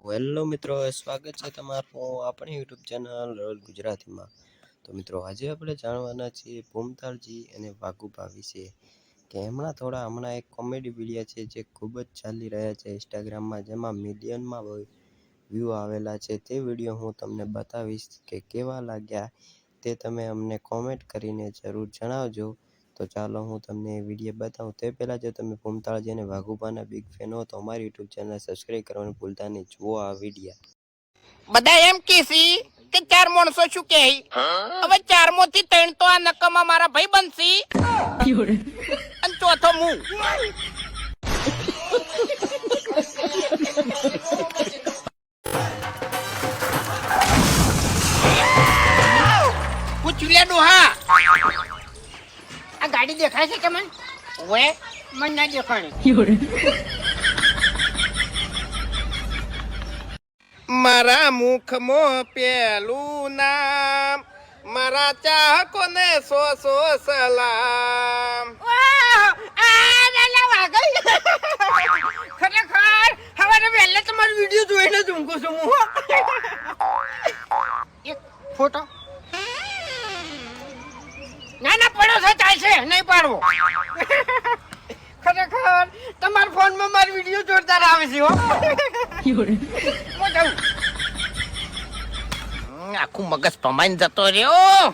Hello મિત્રો, સ્વાગત છે તમારું આપણી યુટ્યુબ ચેનલ રોયલ ગુજરાતીમાં। તો મિત્રો આજે આપણે જાણવાના છીએ ભૂમતાળજી અને વાઘુબા વિશે કે હમણાં એક કોમેડી વિડીયો છે જે ખૂબ જ ચાલી રહ્યા છે ઇન્સ્ટાગ્રામમાં, જેમાં મિલિયનમાં વ્યૂ આવેલા છે। તે વિડીયો હું તમને બતાવીશ કે કેવા લાગ્યા તે તમે અમને કોમેન્ટ કરીને જરૂર જણાવજો। તો ચાલો હું તમને એ વિડીયો બતાવું તે પહેલાં જો તમે ભૂમતાળજી અને વાઘુબાના બિગ ફેન હો તો અમારી યુટ્યુબ ચેનલ સબસ્ક્રાઈબ કરવાનું ભૂલતા નહીં। જુઓ આ વિડીયો। બધા એમ કહેસી કે 4 માણસો શું કહે, હવે 4 માંથી 3 તો આ નકમા મારા ભાઈ બનશી અને ચોથો હું। પૂછ્યું ડોહા, આ ગાડી દેખાય છે કે મને? ઓએ મને ના દેખાણી। મારા મુખમાં પેલું નામ, મારા ચાહકોને 100 સલામ। ખરેખર હવે વહેલા તમારો વિડીયો જોઈને જ ઊંઘું છું હું। એક ફોટો ના પડ્યો છે, ચાલશે, નહીં પાડવો। ખરેખર તમારા ફોનમાં મારો વિડીયો જોરદાર આવે છે હો। આખું મગજ પમાઈને જતો રહ્યો।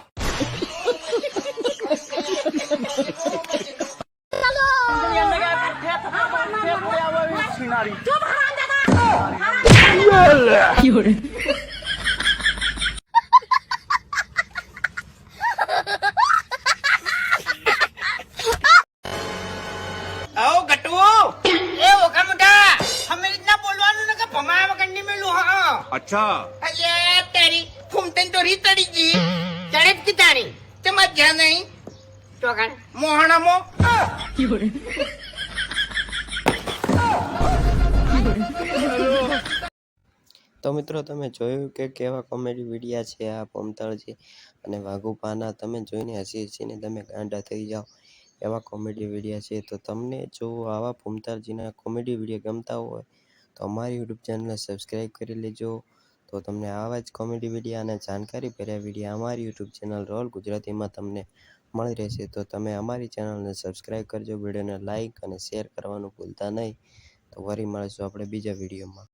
આવો ગટવો એ ઓકા મોટા હમે રીતના બોલવાનું ને કે ભમા વગરની મેલું। હા अच्छा અલે તારી ફૂમતન તો રી તડી ગઈ ચડે કે તારી તે મજા નહીં ચોકન મોહણમો। તો મિત્રો તમે જોયું કે કેવા કોમેડી વિડીયા છે આ ભૂમતાળજી અને વાઘુબાના। તમે જોઈને હસીને તમે ગાંડા થઈ જાઓ એવા કોમેડી વિડીયા છે। તો તમને જો આવા ભૂમતાળજીના કોમેડી વિડીયો ગમતા હોય તો અમારી યુટ્યુબ ચેનલને સબસ્ક્રાઈબ કરી લેજો। તો તમને આવા જ કોમેડી વિડીયા અને જાણકારી ભર્યા વિડીયા અમારી યુટ્યુબ ચેનલ રોયલ ગુજરાતીમાં તમને મળી રહેશે। તો તમે અમારી ચેનલને સબસ્ક્રાઈબ કરજો, વિડીયોને લાઇક અને શેર કરવાનું ભૂલતા નહીં। તો વળી મળીશું આપણે બીજા વિડીયોમાં।